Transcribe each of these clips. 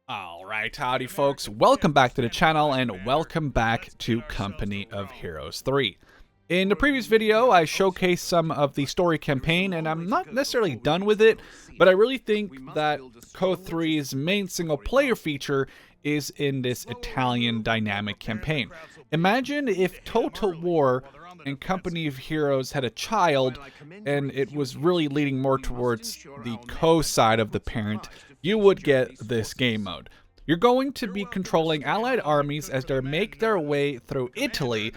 Alright, howdy folks, welcome back to the channel and welcome back to Company of Heroes 3. In the previous video, I showcased some of the story campaign and I'm not necessarily done with it, but I really think that CoH 3's main single player feature is in this Italian dynamic campaign. Imagine if Total War and Company of Heroes had a child and it was really leaning more towards the CoH side of the parent. You would get this game mode. You're going to be controlling allied armies as they make their way through Italy,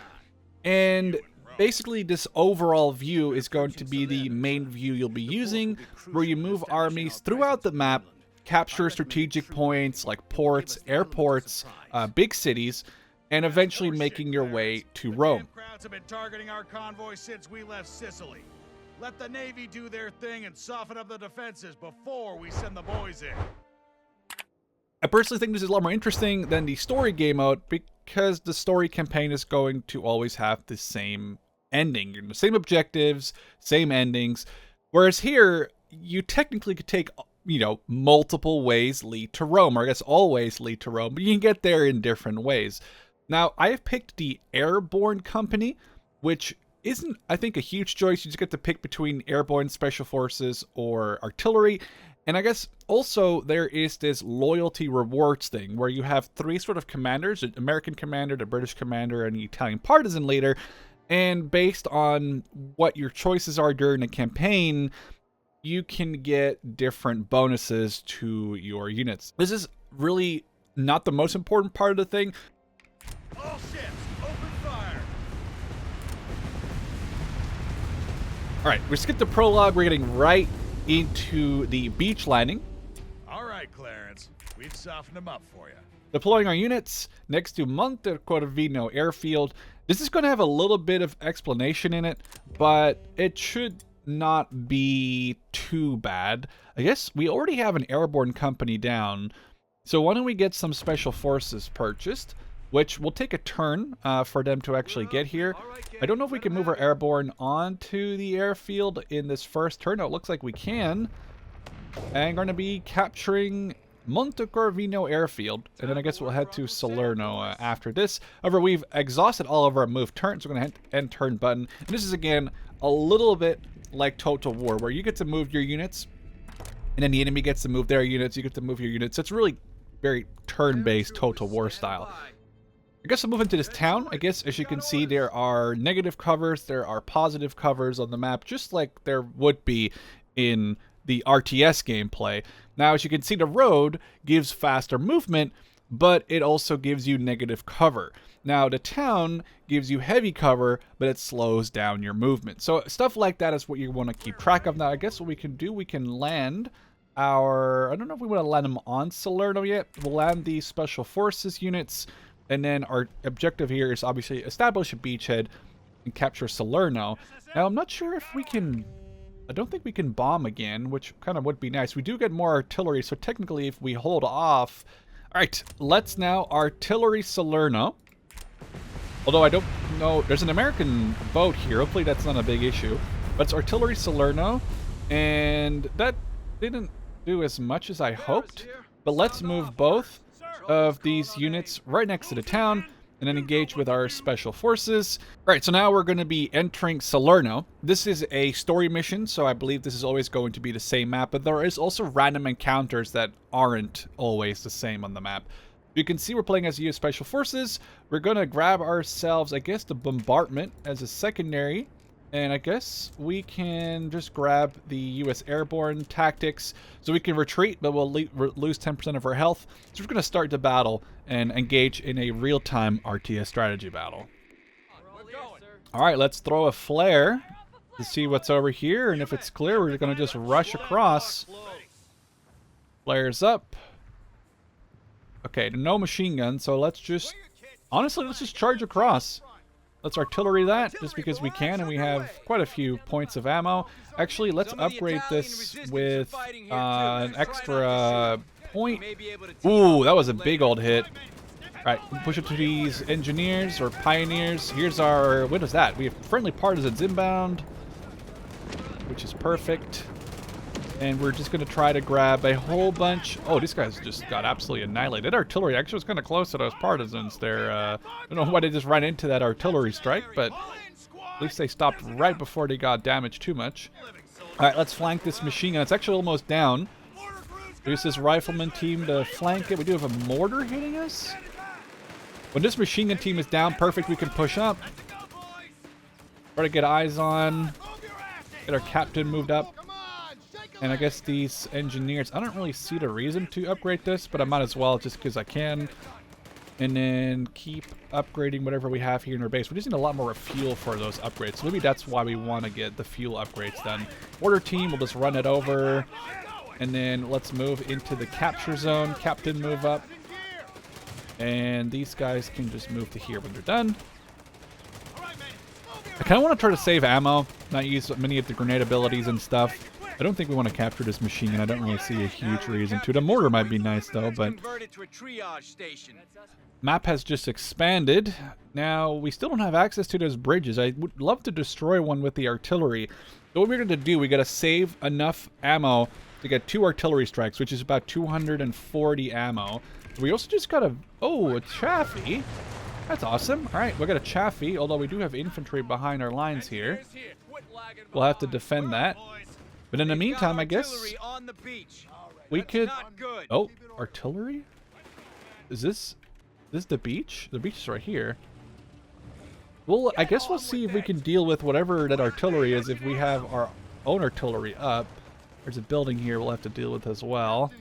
and basically this overall view is going to be the main view you'll be using, where you move armies throughout the map, capture strategic points like ports, airports, big cities, and eventually making your way to Rome. Crowds have been targeting our convoy since we left Sicily. Let the Navy do their thing and soften up the defenses before we send the boys in. I personally think this is a lot more interesting than the story game mode because the story campaign is going to always have the same ending, the same objectives, same endings. Whereas here, you technically could take, multiple ways lead to Rome, or I guess all ways lead to Rome, but you can get there in different ways. Now, I have picked the Airborne Company, which isn't, I think, a huge choice. You just get to pick between airborne special forces or artillery. And I guess also there is this loyalty rewards thing where you have three sort of commanders, an American commander, the British commander, and the Italian partisan leader. And based on what your choices are during the campaign, you can get different bonuses to your units. This is really not the most important part of the thing. All ships, open fire! Alright, we skipped the prologue. We're getting right into the beach landing. All right, Clarence. We've softened them up for you. Deploying our units next to Monte Corvino airfield. This is going to have a little bit of explanation in it, but it should not be too bad. I guess we already have an airborne company down, so why don't we get some special forces purchased, which will take a turn for them to actually get here. I don't know if we can move our airborne onto the airfield in this first turn. No, it looks like we can. And going to be capturing Monte Corvino airfield, and then I guess we'll head to Salerno after this. However, we've exhausted all of our move turns. We're going to hit end turn button. And this is, again, a little bit like Total War, where you get to move your units, and then the enemy gets to move their units. You get to move your units. It's really very turn-based Total War style. I guess I'll move into this town. I guess, as you can see, there are negative covers, there are positive covers on the map, just like there would be in the RTS gameplay. Now, as you can see, the road gives faster movement, but it also gives you negative cover. Now, the town gives you heavy cover, but it slows down your movement. So stuff like that is what you want to keep track of. Now, I guess what we can do, we can land our... I don't know if we want to land them on Salerno yet. We'll land the Special Forces units. And then our objective here is obviously establish a beachhead and capture Salerno. Now, I'm not sure if we can... I don't think we can bomb again, which kind of would be nice. We do get more artillery, so technically if we hold off... Alright, let's now artillery Salerno. Although I don't know... There's an American boat here. Hopefully that's not a big issue. But it's artillery Salerno. And that didn't do as much as I hoped. But let's move both of these units right next to the town and then engage with our special forces. All right, so now we're going to be entering Salerno. This is a story mission, so I believe this is always going to be the same map, but there is also random encounters that aren't always the same on the map. You can see we're playing as US Special Forces. We're going to grab ourselves, I guess, the bombardment as a secondary. And I guess we can just grab the U.S. Airborne tactics. So we can retreat, but we'll lose 10% of our health. So we're going to start the battle and engage in a real-time RTS strategy battle. Alright, let's throw a flare to see what's over here. And if it's clear, we're going to just rush across. Flares up. Okay, no machine gun, so let's just... Honestly, let's just charge across. Let's artillery that, just because we can, and we have quite a few points of ammo. Actually, let's upgrade this with an extra point. Ooh, that was a big old hit. Alright, push it to these engineers, or pioneers. Here's our... What is that? We have friendly partisans inbound, which is perfect. And we're just going to try to grab a whole bunch. Oh, these guys just got absolutely annihilated. Artillery actually was kind of close to those partisans there. I don't know why they just ran into that artillery strike, but at least they stopped right before they got damaged too much. All right, let's flank this machine gun. It's actually almost down. Use this rifleman team to flank it. We do have a mortar hitting us. When this machine gun team is down, perfect, we can push up. Try to get eyes on. Get our captain moved up. And I guess these engineers, I don't really see the reason to upgrade this, but I might as well just because I can. And then keep upgrading whatever we have here in our base. We just need a lot more fuel for those upgrades. So maybe that's why we want to get the fuel upgrades done. Mortar team, we'll just run it over. And then let's move into the capture zone. Captain, move up. And these guys can just move to here when they're done. I kind of want to try to save ammo, not use many of the grenade abilities and stuff. I don't think we want to capture this machine gun. I don't really see a huge reason to. The mortar might be nice though, but map has just expanded. Now, we still don't have access to those bridges. I would love to destroy one with the artillery. So what we're going to do, we got to save enough ammo to get 2 artillery strikes, which is about 240 ammo. We also just got a chaffee. That's awesome. All right, we got a chaffee, although we do have infantry behind our lines here. We'll have to defend that. But in the meantime, I guess we could... Oh, artillery? Is this the beach? The beach is right here. Well, I guess we'll see if we can deal with whatever that artillery is if we have our own artillery up. There's a building here we'll have to deal with as well.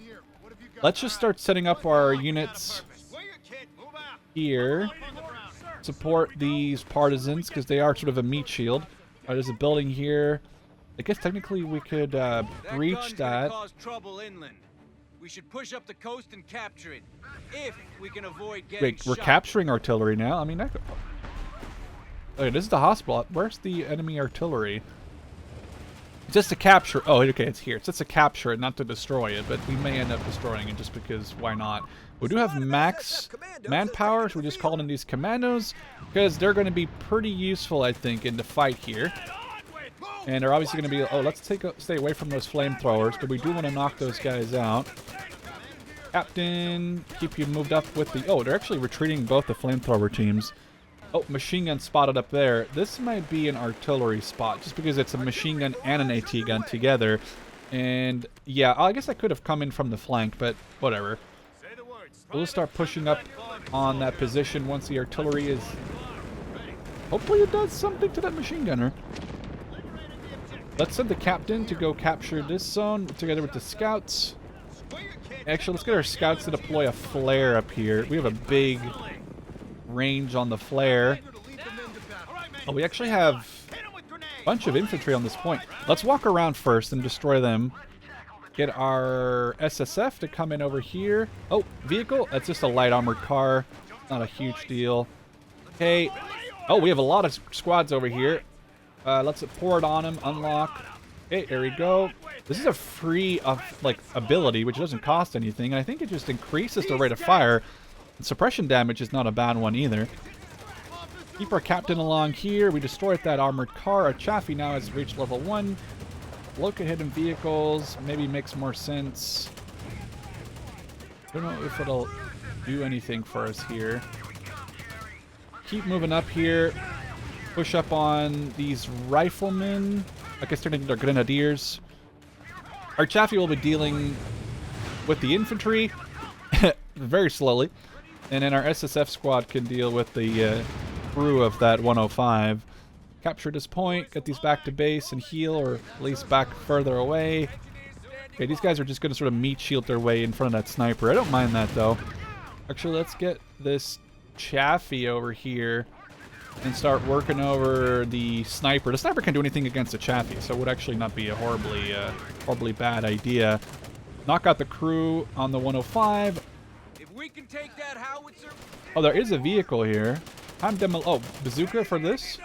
Let's just start setting up our units here. Support these partisans because they are sort of a meat shield. There's a building here. I guess technically we could breach that. We should push up the coast and capture it, if we can avoid getting Wait, we're capturing artillery now? I mean, that could... Okay, this is the hospital. Where's the enemy artillery? It's just to capture... Oh, okay, it's here. It's just to capture it, not to destroy it, but we may end up destroying it just because why not? We do have max manpower, so we just called in these commandos because they're going to be pretty useful, I think, in the fight here. And they're obviously going to be... Oh, let's stay away from those flamethrowers, but we do want to knock those guys out. Captain, keep you moved up with the... Oh, they're actually retreating both the flamethrower teams. Oh, machine gun spotted up there. This might be an artillery spot, just because it's a machine gun and an AT gun together. And, yeah, I guess I could have come in from the flank, but whatever. We'll start pushing up on that position once the artillery is... Hopefully it does something to that machine gunner. Let's send the captain to go capture this zone together with the scouts. Actually, let's get our scouts to deploy a flare up here. We have a big range on the flare. Oh, we actually have a bunch of infantry on this point. Let's walk around first and destroy them. Get our SSF to come in over here. Oh, vehicle. That's just a light armored car. Not a huge deal. Okay. Oh, we have a lot of squads over here. Let's pour it on him. Unlock. Okay, there we go. This is a free ability, which doesn't cost anything. And I think it just increases the rate of fire. And suppression damage is not a bad one either. Keep our captain along here. We destroyed that armored car. Our Chaffee now has reached level 1. Look at hidden vehicles. Maybe makes more sense. Don't know if it'll do anything for us here. Keep moving up here. Push up on these riflemen. I guess they're grenadiers. Our Chaffee will be dealing with the infantry very slowly. And then our SSF squad can deal with the crew of that 105. Capture this point, get these back to base and heal, or at least back further away. Okay, these guys are just going to sort of meat shield their way in front of that sniper. I don't mind that, though. Actually, let's get this Chaffee over here and start working over the sniper. The sniper can do anything against the Chaffee, so it would actually not be a horribly bad idea. Knock out the crew on the 105. If we can take that howitzer... Oh, there is a vehicle here. Oh, bazooka for this?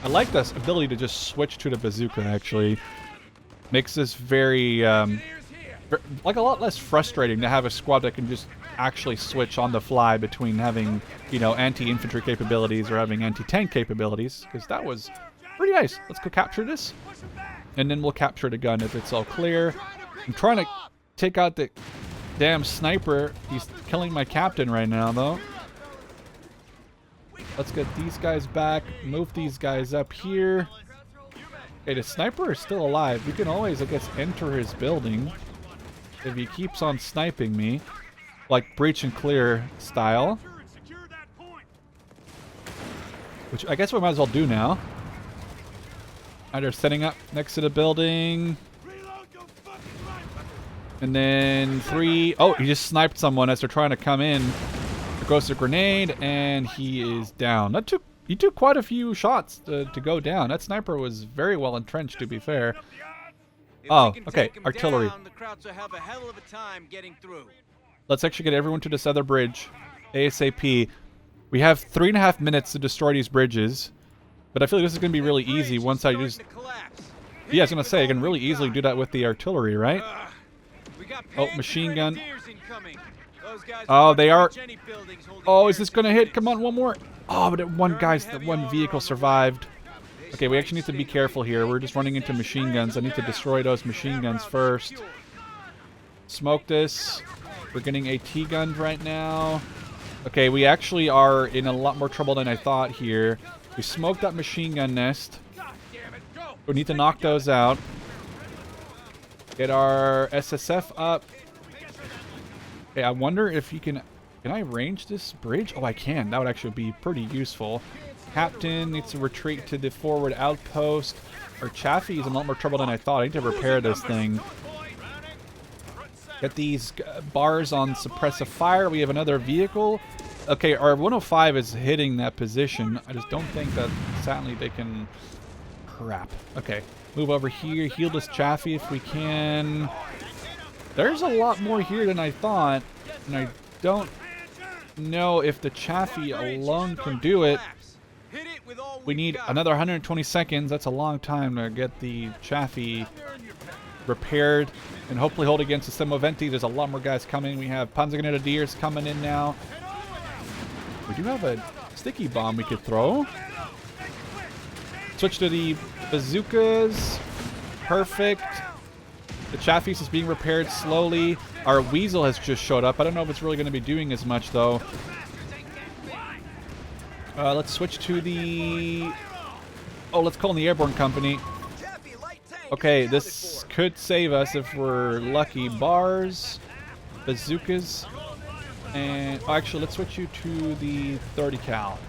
I like this ability to just switch to the bazooka, actually. Makes this very, like a lot less frustrating to have a squad that can just actually switch on the fly between having, you know, anti-infantry capabilities or having anti-tank capabilities, because that was pretty nice. Let's go capture this. and then we'll capture the gun if it's all clear. I'm trying to take out the damn sniper. He's killing my captain right now, though. Let's get these guys back. Move these guys up here. Okay, the sniper is still alive. We can always, I guess, enter his building if he keeps on sniping me, like breach and clear style. Which I guess we might as well do now. They're setting up next to the building. And then 3... Oh, he just sniped someone as they're trying to come in. There goes the grenade, and he is down. He took quite a few shots to go down. That sniper was very well entrenched, to be fair. Oh, okay, artillery. Let's actually get everyone to this other bridge. ASAP. We have 3.5 minutes to destroy these bridges. But I feel like this is going to be really easy once I just... Yeah, I was going to say, I can really easily do that with the artillery, right? Oh, machine gun. Oh, they are... Oh, is this going to hit? Come on, one more. Oh, but one vehicle survived. Okay, we actually need to be careful here. We're just running into machine guns. I need to destroy those machine guns first. Smoke this. We're getting AT gunned right now. Okay, we actually are in a lot more trouble than I thought here. We smoked that machine gun nest. We need to knock those out. Get our SSF up. Okay, I wonder if you can... Can I range this bridge? Oh, I can. That would actually be pretty useful. Captain needs to retreat to the forward outpost. Our Chaffee is in a lot more trouble than I thought. I need to repair this thing. Get these bars on suppressive fire. We have another vehicle. Okay, our 105 is hitting that position. I just don't think that, sadly, they can... Crap. Okay, move over here. Heal this Chaffee if we can. There's a lot more here than I thought. And I don't know if the Chaffee alone can do it. We need another 120 seconds. That's a long time to get the Chaffee repaired and hopefully hold against the Semoventi. There's a lot more guys coming. We have Panzergrenadiers coming in now. We do have a sticky bomb we could throw. Switch to the bazookas. Perfect. The Chaffee is being repaired slowly. Our Weasel has just showed up. I don't know if it's really going to be doing as much, though. Let's switch to the... Oh, let's call in the Airborne Company. Okay, this could save us if we're lucky. Bars, bazookas, and... Oh, actually, let's switch you to the 30 cal.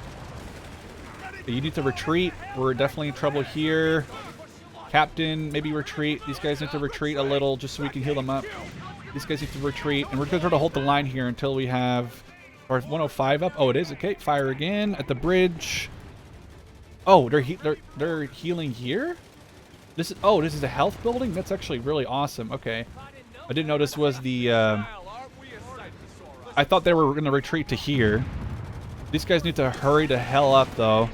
You need to retreat. We're definitely in trouble here. Captain, maybe retreat. These guys need to retreat a little just so we can heal them up. These guys need to retreat, and we're going to try to hold the line here until we have our 105 up. Oh, it is. Okay, fire again at the bridge. Oh, they're healing here? This is a health building? That's actually really awesome. Okay. I didn't know this was the... I thought they were going to retreat to here. These guys need to hurry the hell up, though.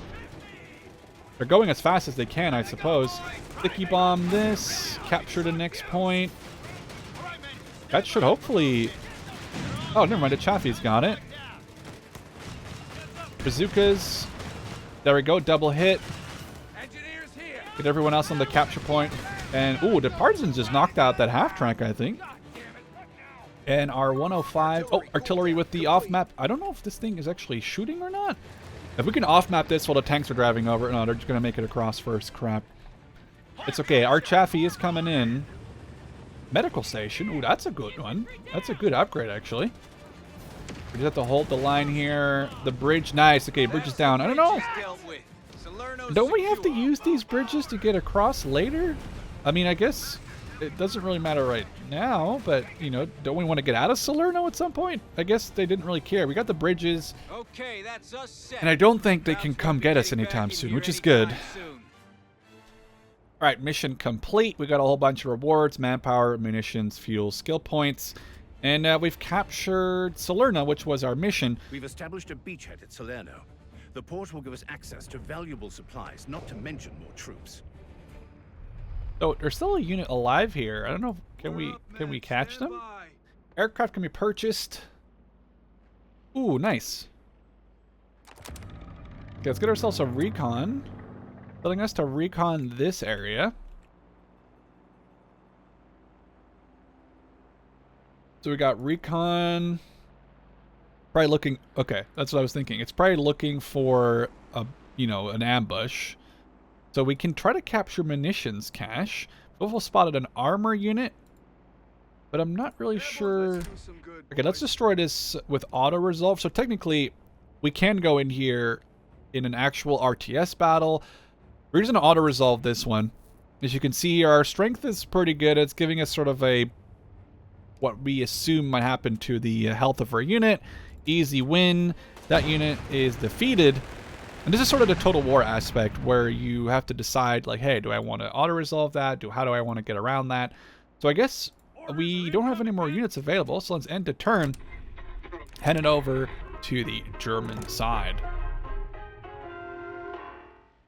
They're going as fast as they can, I suppose. Sticky bomb this. Capture the next point. That should hopefully... Oh, never mind. The Chaffee's got it. Bazookas. There we go. Double hit. Get everyone else on the capture point. And, ooh, the Partisans just knocked out that half-track, I think. And our 105... Oh, artillery with the off-map. I don't know if this thing is actually shooting or not. If we can off-map this while the tanks are driving over... No, they're just going to make it across first. Crap. It's okay. Our Chaffee is coming in. Medical station. Ooh, that's a good one. That's a good upgrade, actually. We just have to hold the line here. The bridge. Nice. Okay, bridge is down. I don't know. Don't we have to use these bridges to get across later? I mean, I guess it doesn't really matter right now, but, you know, don't we want to get out of Salerno at some point? I guess they didn't really care. We got the bridges. Okay, that's us set. And I don't think they can come get us anytime soon, which is good. All right, mission complete. We got a whole bunch of rewards, manpower, munitions, fuel, skill points. And we've captured Salerno, which was our mission. We've established a beachhead at Salerno. The port will give us access to valuable supplies, not to mention more troops. Oh, there's still a unit alive here. I don't know. Can we catch them? Aircraft can be purchased. Ooh, nice. Okay, let's get ourselves a recon. Telling us to recon this area. So we got recon. Probably looking. Okay, that's what I was thinking. It's probably looking for a, an ambush. So we can try to capture munitions cache. We've also spotted an armor unit, but I'm not really sure. Okay, let's destroy this with auto resolve. So technically, we can go in here in an actual RTS battle. We're just gonna auto resolve this one. As you can see, our strength is pretty good. It's giving us sort of what we assume might happen to the health of our unit. Easy win. That unit is defeated. And this is sort of the Total War aspect where you have to decide, like, hey, do I want to auto-resolve that? How do I want to get around that? So I guess we don't have any more units available, so let's end the turn. Head it over to the German side.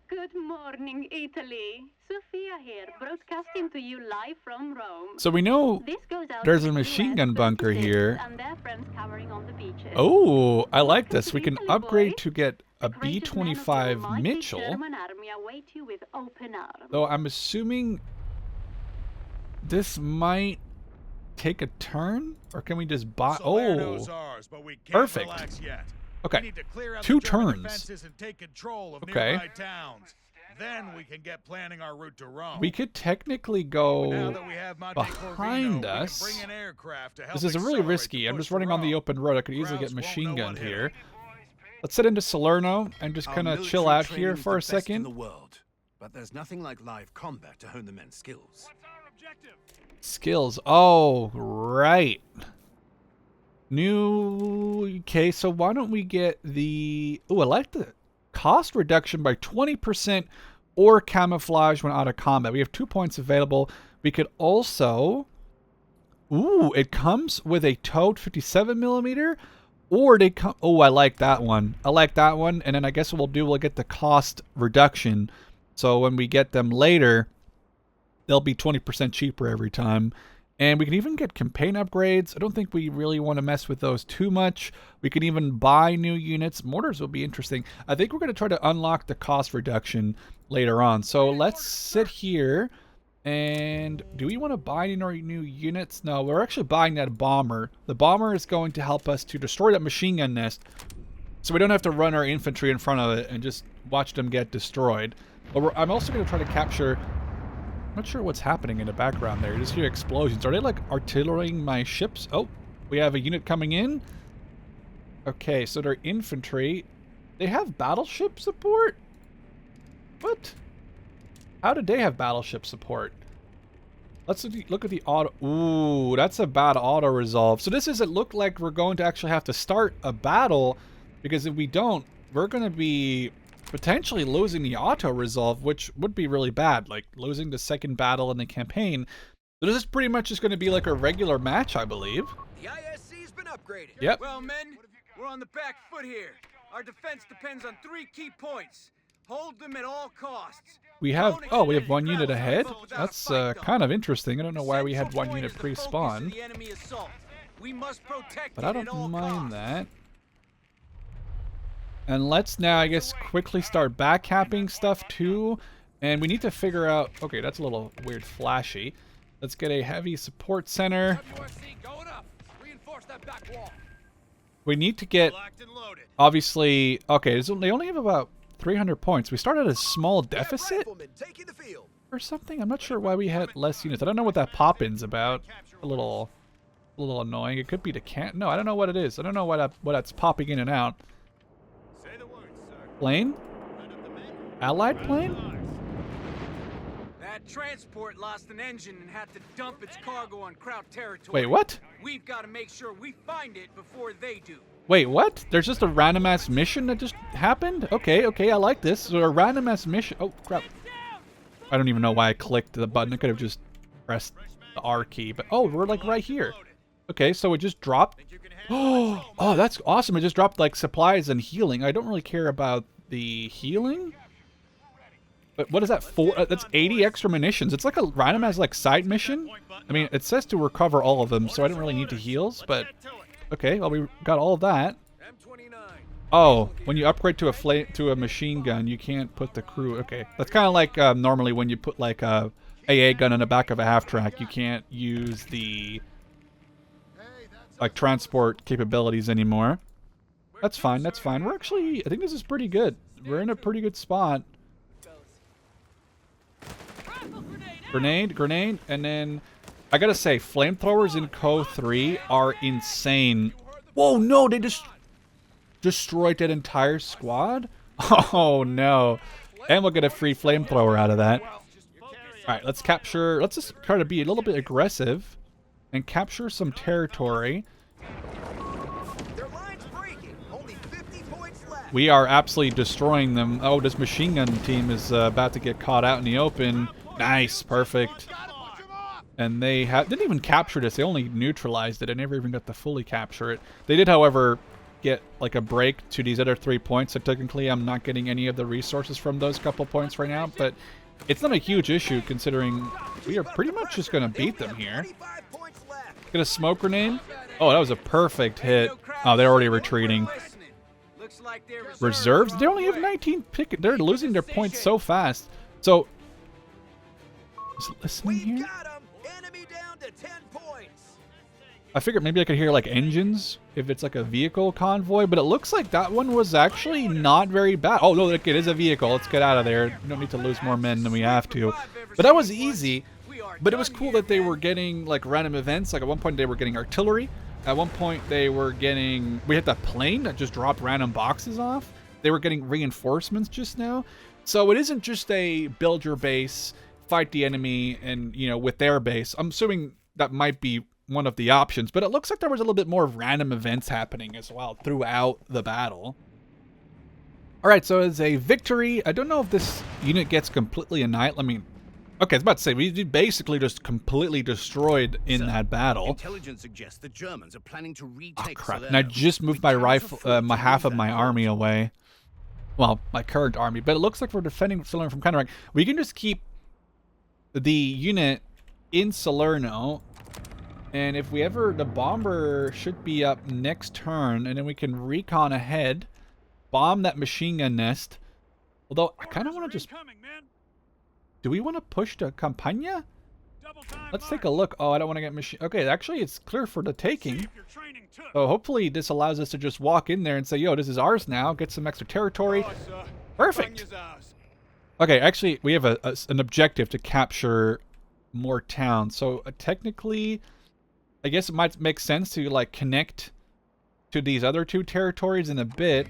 Good morning, Italy. Sophia here, broadcasting to you live from Rome. So we know This goes out there's to a the machine US gun bunker 36 here. and their friends covering on the beaches. Oh, I like Welcome this. to We can Italy, upgrade boys. to get a The greatest men of your B-25 mighty Mitchell. Sherman army await you with open arms. Though I'm assuming this might take a turn, or can we just buy? Salerno's Oh, ours, but we can't perfect. relax yet. Okay. We need to clear out 2 the German turns. defenses and take control of Okay. nearby towns. Then we can get planning our route to Rome. We could technically Now go that we have Monte behind Corvino, us. we can bring an aircraft to help This is really accelerate risky. the I'm push just to running on the Rome. open road. I could easily get Krauts won't machine know gunned what hit here. him. Let's head into Salerno and just Our kind of military chill out training here is for the a best in second. the world, but there's nothing like live combat to hone the men's skills. Skills. Oh, right. New. Okay, so why don't we get the... Oh, I like the cost reduction by 20% or camouflage when out of combat. We have 2 points available. We could also... Ooh, it comes with a towed 57mm, or they come... Oh, I like that one. I like that one, and then I guess what we'll get the cost reduction. So when we get them later, they'll be 20% cheaper every time. And we can even get campaign upgrades. I don't think we really want to mess with those too much. We can even buy new units. Mortars will be interesting. I think we're going to try to unlock the cost reduction later on. So let's sit here. And do we want to buy any more new units? No, we're actually buying that bomber. The bomber is going to help us to destroy that machine gun nest, so we don't have to run our infantry in front of it and just watch them get destroyed. But I'm also going to try to capture... I'm not sure what's happening in the background there. You just hear explosions. Are they like artillerying my ships? Oh, we have a unit coming in. Okay, so they're infantry. They have battleship support? What? How did they have battleship support? Let's look at the auto... Ooh, that's a bad auto resolve. So this doesn't look like we're going to actually have to start a battle, because if we don't, we're going to be potentially losing the auto resolve, which would be really bad, like losing the second battle in the campaign. So this is pretty much just going to be like a regular match, I believe. The ISC's been upgraded. Yep. Well, men, we're on the back foot here. Our defense depends on 3 key points. Hold them at all costs. We have, oh, we have 1 unit ahead. That's kind of interesting. I don't know why we had 1 unit pre-spawn, but I don't mind that. And let's now, I guess, quickly start backcapping stuff too. And we need to figure out... Okay, that's a little weird flashy. Let's get a heavy support center. We need to get... Obviously... Okay, they only have about 300 points. We started at a small deficit or something. I'm not sure why we had less units. I don't know what that pop-in's about. A little annoying. It could be the can... No, I don't know what it is. I don't know what that's popping in and out. Plane? Allied plane? That transport lost an engine and had to dump its cargo on Kraut territory. Wait, what? We've got to make sure we find it before they do. Wait, what? There's just a random ass mission that just happened? Okay, I like this. So a random ass mission. Oh, crap. I don't even know why I clicked the button. I could have just pressed the R key. But oh, we're like right here. Okay, so it just dropped. Oh, that's awesome. It just dropped like supplies and healing. I don't really care about the healing. But what is that for? That's 80 extra munitions. It's like a random as like side mission. I mean, it says to recover all of them, so I don't really need the heals, but okay, well we got all of that. Oh, when you upgrade to a machine gun, you can't put the crew. Okay, that's kind of like normally when you put like a AA gun in the back of a half track, you can't use the like transport capabilities anymore. That's fine. That's fine. We're actually, I think this is pretty good. We're in a pretty good spot. Grenade, and then I gotta say, flamethrowers in CoH 3 are insane. Whoa, no, they just destroyed that entire squad? Oh no. And we'll get a free flamethrower out of that. Alright, let's capture, let's just try to be a little bit aggressive and capture some territory. Their line's breaking. Only 50 points left. We are absolutely destroying them. Oh, this machine gun team is about to get caught out in the open. Nice, perfect. And they didn't even capture this. They only neutralized it. I never even got to fully capture it. They did, however, get like a break to these other 3 points. So technically, I'm not getting any of the resources from those couple points right now. But it's not a huge issue considering we are pretty much just going to beat them here. Get a smoke grenade. Oh, that was a perfect hit. Oh, they're already retreating. Reserves? They only have 19 pick. They're losing their points so fast. So, is it listening here? I figured maybe I could hear like engines if it's like a vehicle convoy, but it looks like that one was actually not very bad. Oh, no, look, it is a vehicle. Let's get out of there. We don't need to lose more men than we have to. But that was easy. But it was cool that they were getting like random events. Like at one point they were getting artillery. At one point they were getting... We had that plane that just dropped random boxes off. They were getting reinforcements just now. So it isn't just a build your base, fight the enemy, and, you know, with their base. I'm assuming that might be one of the options, but it looks like there was a little bit more random events happening as well throughout the battle. Alright, so it's a victory. I don't know if this unit gets completely annihilated. I mean, okay, I was about to say, we basically just completely destroyed in that battle. Intelligence suggests the Germans are planning to retake Oh crap, Salerno. and I just moved my rifle, my half of my army away. Well, my current army, but it looks like we're defending Salerno from counterattack. We can just keep the unit in Salerno, and if we ever, the bomber should be up next turn, and then we can recon ahead, bomb that machine gun nest. Although, I kind of want to just... Do we want to push to Campania? Let's take a look. Oh, I don't want to get machine... Okay, actually, it's clear for the taking. So hopefully this allows us to just walk in there and say, yo, this is ours now. Get some extra territory. Perfect. Okay, actually, we have an objective to capture more towns. So technically, I guess it might make sense to like connect to these other two territories in a bit.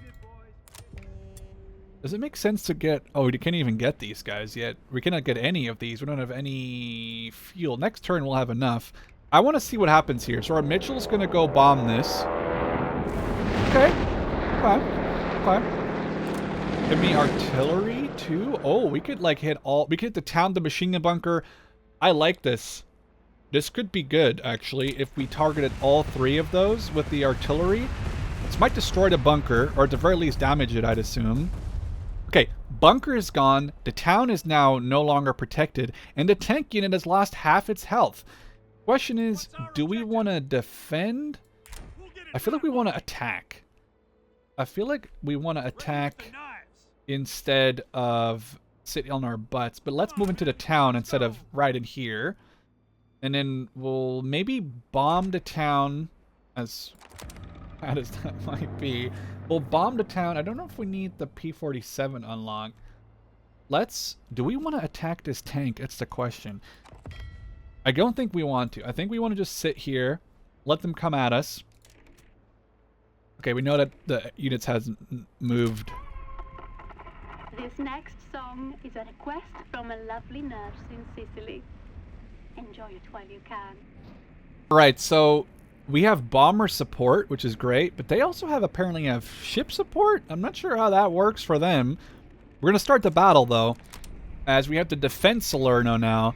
Does it make sense to get... Oh, we can't even get these guys yet. We cannot get any of these. We don't have any fuel. Next turn, we'll have enough. I want to see what happens here. So our Mitchell's going to go bomb this. Okay. Okay. Give me artillery, too. Oh, we could, like, hit all... We could hit the town, the machine gun bunker. I like this. This could be good, actually, if we targeted all three of those with the artillery. This might destroy the bunker, or at the very least damage it, I'd assume. Okay, bunker is gone, the town is now no longer protected, and the tank unit has lost half its health. Question is, do we want to defend? I feel like we want to attack. I feel like we want to attack instead of sit on our butts, but let's move into the town instead of right in here. And then we'll maybe bomb the town, as bad as that might be. We'll bomb the town. I don't know if we need the P-47 unlocked. Do we want to attack this tank? That's the question. I don't think we want to. I think we want to just sit here, let them come at us. Okay, we know that the units hasn't moved. This next song is a request from a lovely nurse in Sicily. Enjoy it while you can. Right, so we have bomber support, which is great, but they also apparently have ship support. I'm not sure how that works for them. We're going to start the battle, though, as we have to defend Salerno now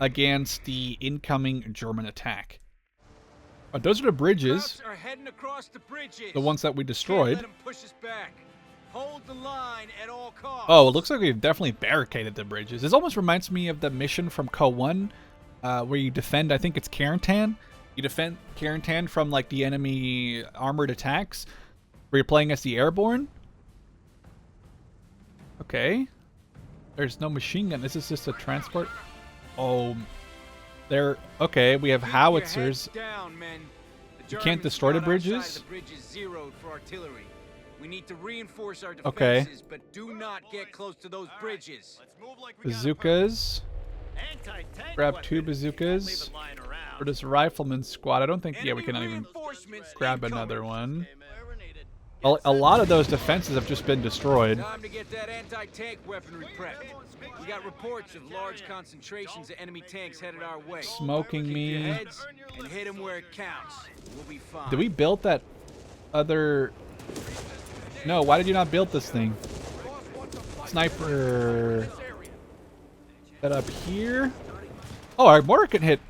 against the incoming German attack. Those are the bridges. Are heading across the bridges. The ones that we destroyed. Can't let 'em push us back. Hold the line at all costs. Oh, it looks like we've definitely barricaded the bridges. This almost reminds me of the mission from CoH 1, where you defend, I think it's Carentan. You defend Carentan from, like, the enemy armored attacks, where you're playing as the airborne. Okay. There's no machine gun. This is just a transport. Oh, okay, we have howitzers. Down, men. The You can't destroy the bridges? The bridge is zeroed for artillery. We need to reinforce our Okay. defenses, but do not get close to those bridges. Bazookas. Grab 2 bazookas. For this rifleman squad, I don't think, yeah, we cannot even Reinforcements grab incoming. another one. A lot of those defenses have just been destroyed. Time to get that anti-tank weaponry prepped. We got reports of large concentrations of enemy tanks headed our way. Smoking Keep your me. heads and hit them where it counts. We'll be fine. Did we build that other... No, why did you not build this thing? Sniper. Set up here. Oh, our mortar can hit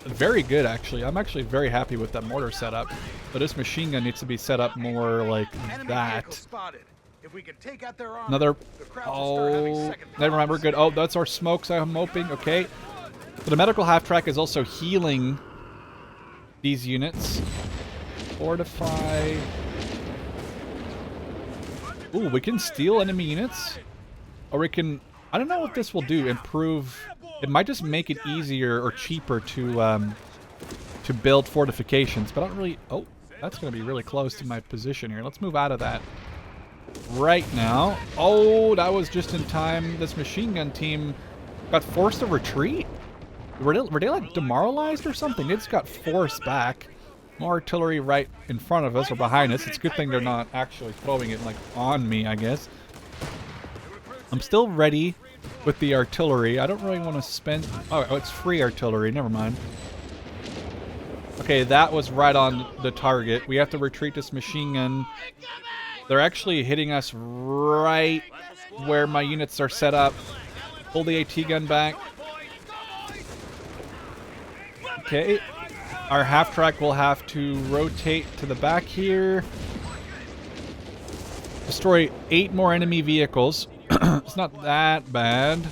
very good, actually. I'm actually very happy with that mortar setup. But this machine gun needs to be set up more like Enemy vehicle that. spotted. If we can take out their armor, Another... the Krauts will start having Oh, second never mind, we're thoughts. good. Oh, that's our smokes I'm hoping. Okay. So the medical half-track is also healing these units. Fortify. Ooh, we can steal enemy units. Or we can... I don't know what this will do. Improve... It might just make it easier or cheaper to build fortifications. But I don't really... Oh, that's going to be really close to my position here. Let's move out of that right now. Oh, that was just in time. This machine gun team got forced to retreat. Were they like demoralized or something? They just got forced back. More artillery right in front of us or behind us. It's a good thing they're not actually throwing it like on me, I guess. I'm still ready with the artillery. I don't really want to spend... Oh, it's free artillery. Never mind. Okay, that was right on the target. We have to retreat this machine gun. They're actually hitting us right where my units are set up. Pull the AT gun back. Okay. Our half-track will have to rotate to the back here. Destroy 8 more enemy vehicles. It's not that bad.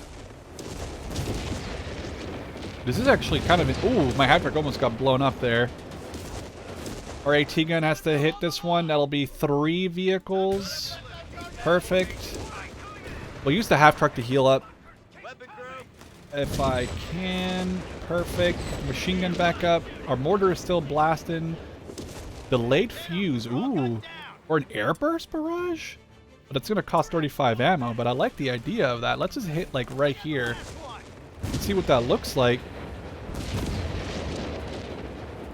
This is actually kind of... Ooh, my half-track almost got blown up there. Our AT gun has to hit this one. That'll be 3 vehicles. Perfect. We'll use the half-track to heal up. If I can. Perfect. Machine gun back up. Our mortar is still blasting. Delayed fuse. Ooh. Or an airburst barrage? But it's going to cost 35 ammo, but I like the idea of that. Let's just hit like right here. Let's see what that looks like.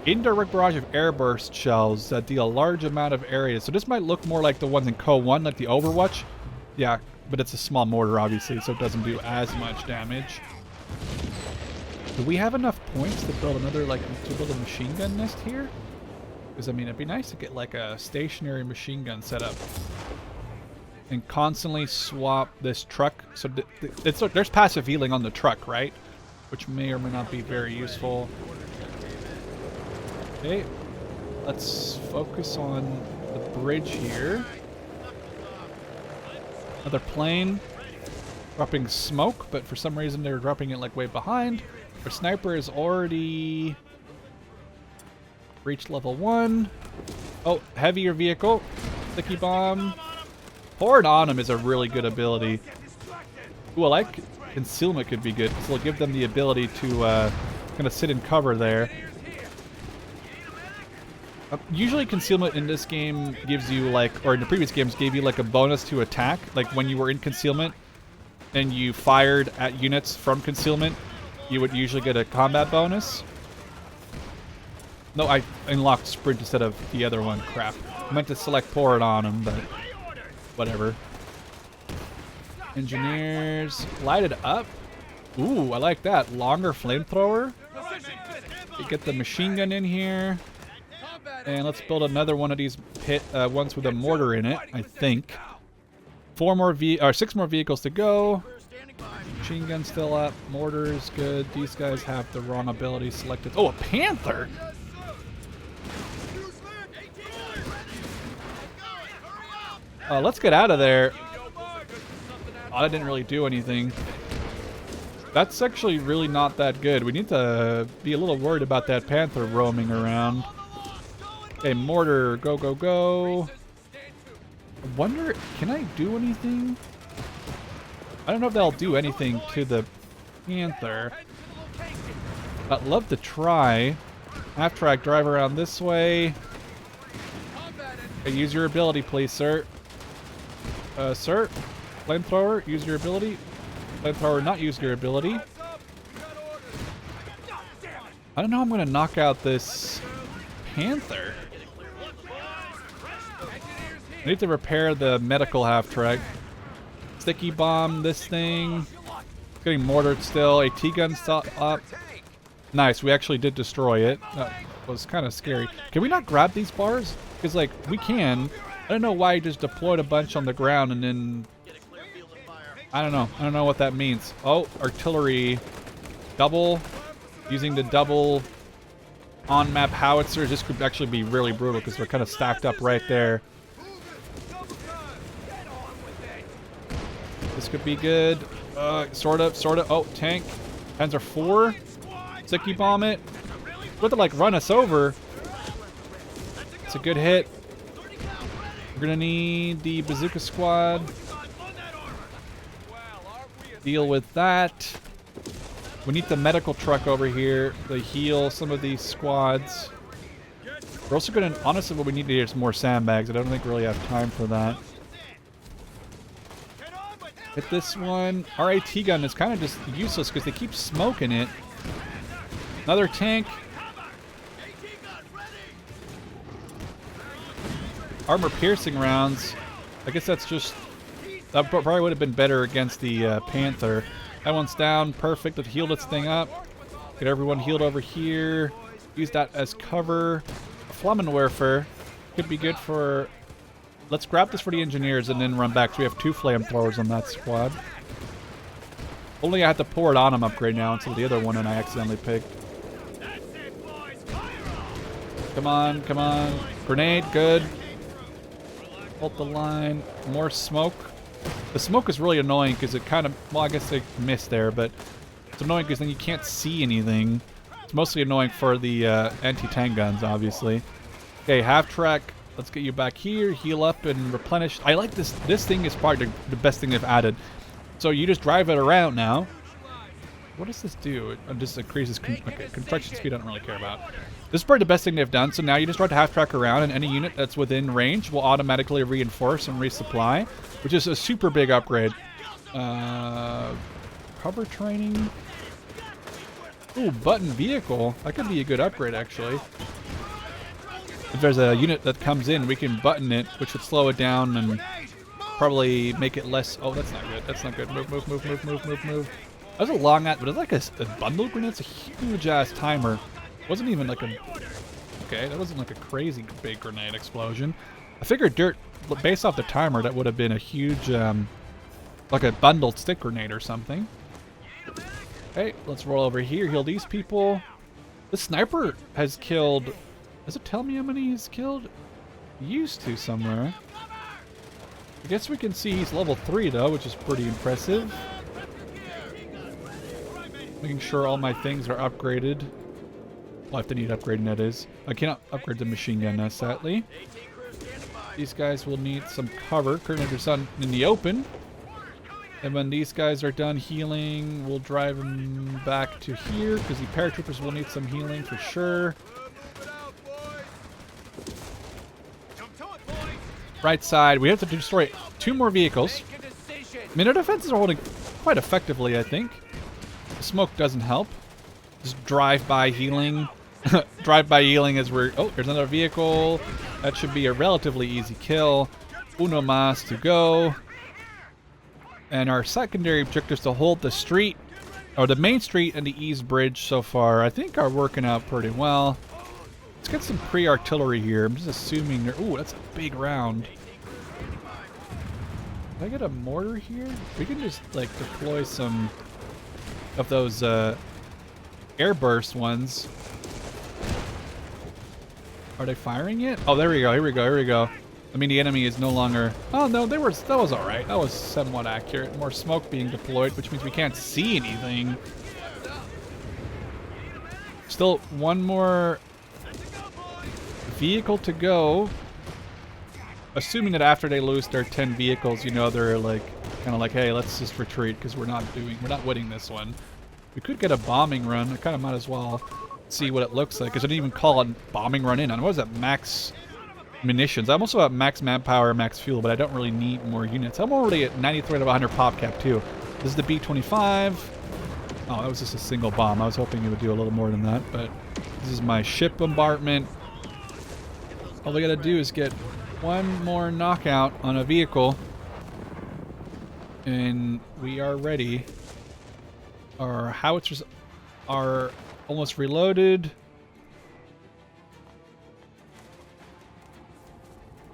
Indirect barrage of airburst shells that deal a large amount of area. So this might look more like the ones in CoH, like the Overwatch. Yeah, but it's a small mortar, obviously, so it doesn't do as much damage. Do we have enough points to build another, like, to build a machine gun nest here? Because, I mean, it'd be nice to get, like, a stationary machine gun set up. And constantly swap this truck. So there's passive healing on the truck, right? Which may or may not be very useful. Okay. Let's focus on the bridge here. Another plane. Dropping smoke, but for some reason they're dropping it, like, way behind. Our sniper is already reached level 1. Oh, heavier vehicle. Sticky bomb. Pouring on them is a really good ability. Ooh, I like concealment could be good. So it'll give them the ability to kind of sit in cover there. Usually concealment in this game gives you, like, or in the previous games gave you, like, a bonus to attack. Like when you were in concealment and you fired at units from concealment, you would usually get a combat bonus. No, I unlocked sprint instead of the other one. Crap. I meant to select pour it on them, but whatever. Engineers. Light it up. Ooh, I like that. Longer flamethrower. You get the machine gun in here. And let's build another one of these ones with a mortar in it, I think. 6 more vehicles to go. Machine gun still up. Mortar is good. These guys have the wrong ability selected. Oh, a panther! Let's get out of there. Oh, that didn't really do anything. That's actually really not that good. We need to be a little worried about that panther roaming around. Okay, mortar, go, go, go. I wonder, can I do anything? I don't know if that'll do anything to the panther. I'd love to try. Half track, drive around this way. Okay, use your ability, please, sir. Sir? Flamethrower, use your ability. Flamethrower, not use your ability. I don't know how I'm going to knock out this Panther. I need to repair the medical half-track. Sticky bomb this thing. It's getting mortared still. AT gun up. Nice, we actually did destroy it. That was kind of scary. Can we not grab these bars? Because, like, we can. I don't know why he just deployed a bunch on the ground and then... I don't know. I don't know what that means. Oh, artillery. Double. Using the double on-map howitzers. This could actually be really brutal because they're kind of stacked up right there. This could be good. Sort of. Oh, tank. Panzer 4. Sticky bomb it. What to, like, run us over. It's a good hit. We're gonna need the bazooka squad. Deal with that. We need the medical truck over here to heal some of these squads. We're also gonna, honestly, what we need to hear is more sandbags. I don't think we really have time for that. Hit this one. Our AT gun is kind of just useless because they keep smoking it. Another tank. Armor piercing rounds. I guess that's just... That probably would have been better against the Panther. That one's down. Perfect. Let's heal this thing up. Get everyone healed over here. Use that as cover. A Flammenwerfer could be good for... Let's grab this for the engineers and then run back. So we have 2 flamethrowers on that squad. Only I had to pour it on them upgrade now instead of the other one and I accidentally picked. Come on, come on. Grenade, good. Hold the line. More smoke. The smoke is really annoying because it kind of... Well, I guess they missed there, but it's annoying because then you can't see anything. It's mostly annoying for the anti-tank guns, obviously. Okay, half track. Let's get you back here. Heal up and replenish. I like this. This thing is probably the best thing they've added. So you just drive it around now. What does this do? It just increases construction speed. I don't really care about. This is probably the best thing they've done. So now you just start to half track around and any unit that's within range will automatically reinforce and resupply, which is a super big upgrade. Cover training. Ooh, button vehicle. That could be a good upgrade, actually. If there's a unit that comes in, we can button it, which would slow it down and probably make it less... Oh, that's not good. That's not good. Move, move, move, move, move, move, move. That was a long... But it's like a bundle grenade. It's a huge-ass timer. It wasn't even like a... Okay, that wasn't like a crazy big grenade explosion. I figured based off the timer, that would have been a huge... like a bundled stick grenade or something. Okay, let's roll over here. Heal these people. The sniper has killed... Does it tell me how many he's killed? Used to somewhere. I guess we can see he's level 3 though, which is pretty impressive. Making sure all my things are upgraded. Well, if they need upgrading, that is. I cannot upgrade the machine gun, sadly. These guys will need some cover. Currently there's sun in the open. And when these guys are done healing, we'll drive them back to here because the paratroopers will need some healing for sure. Right side, we have to destroy 2 more vehicles. I mean, our defenses are holding quite effectively, I think. The smoke doesn't help. Just drive-by healing. Drive-by healing as we're... Oh, there's another vehicle. That should be a relatively easy kill. Uno mas to go. And our secondary objectives to hold the street, or the main street and the east bridge so far, I think are working out pretty well. Let's get some pre-artillery here. I'm just assuming they're... Ooh, that's a big round. Can I get a mortar here? We can just, like, deploy some of those airburst ones. Are they firing it? Oh, there we go. Here we go. Here we go. I mean, the enemy is no longer... Oh, no, that was all right. That was somewhat accurate. More smoke being deployed, which means we can't see anything. Still one more... vehicle to go. Assuming that after they lose their 10 vehicles, you know, they're like kind of like, hey, let's just retreat because we're not winning this one. We could get a bombing run. I kind of might as well. see what it looks like, because I didn't even call it bombing run in. I was at max munitions. I'm also at max manpower, max fuel, but I don't really need more units. I'm already at 93 out of 100 pop cap too. This is the B-25. Oh, that was just a single bomb. I was hoping it would do a little more than that, but this is my ship bombardment. All we gotta do is get one more knockout on a vehicle, and we are ready. Our howitzers are almost reloaded.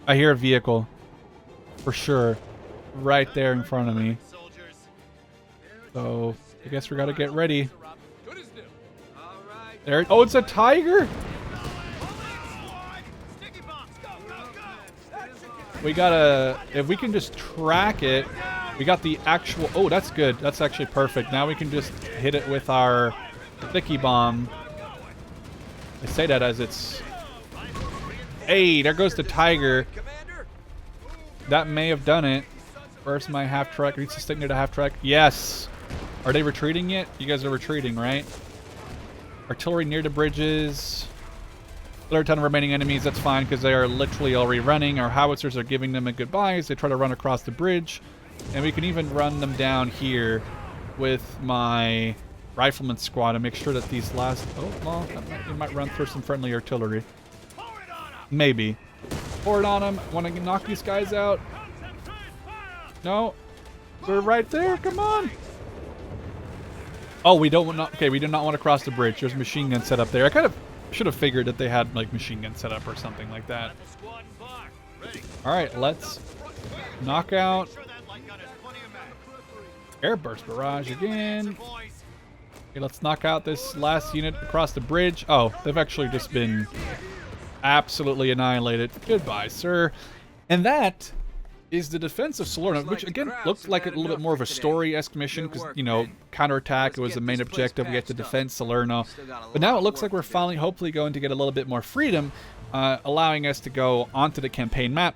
I hear a vehicle, for sure, right there in front of me. So I guess we gotta get ready. There. Oh, it's a tiger. We gotta, if we can just track it, we got the actual, oh, that's good. That's actually perfect. Now we can just hit it with our sticky bomb. I say that as it's, hey, there goes the tiger. That may have done it. Where's my half track? Needs to stick near the half track. Yes. Are they retreating yet? You guys are retreating, right? Artillery near the bridges. There are a ton of remaining enemies. That's fine because they are literally already running. Our howitzers are giving them a goodbye as they try to run across the bridge. And we can even run them down here with my rifleman squad and make sure that these last... Oh, well, they might run through some friendly artillery. Maybe. Pour it on them. Want to knock these guys out? No. They're right there. Come on. Oh, we don't want. Okay, we do not want to cross the bridge. There's a machine gun set up there. I kind of should have figured that they had like machine gun set up or something like that. All right, let's knock out airburst barrage again. Okay, let's knock out this last unit across the bridge. Oh, they've actually just been absolutely annihilated. Goodbye, sir. And that is the defense of Salerno, which again looked like a little bit more of a story-esque mission because, you know, counterattack was the main objective. We had to defend Salerno. But now it looks like we're finally, hopefully, going to get a little bit more freedom, allowing us to go onto the campaign map.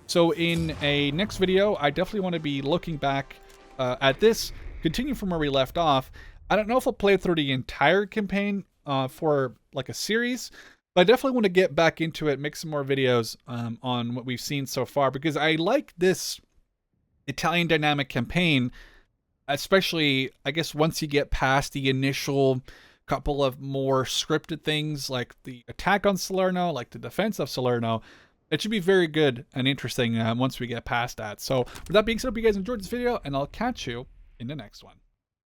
So in a next video, I definitely want to be looking back at this, continue from where we left off. I don't know if I'll play through the entire campaign for like a series, but I definitely want to get back into it, make some more videos on what we've seen so far, because I like this Italian dynamic campaign, especially, I guess, once you get past the initial couple of more scripted things, like the attack on Salerno, like the defense of Salerno. It should be very good and interesting once we get past that. So with that being said, I hope you guys enjoyed this video, and I'll catch you in the next one.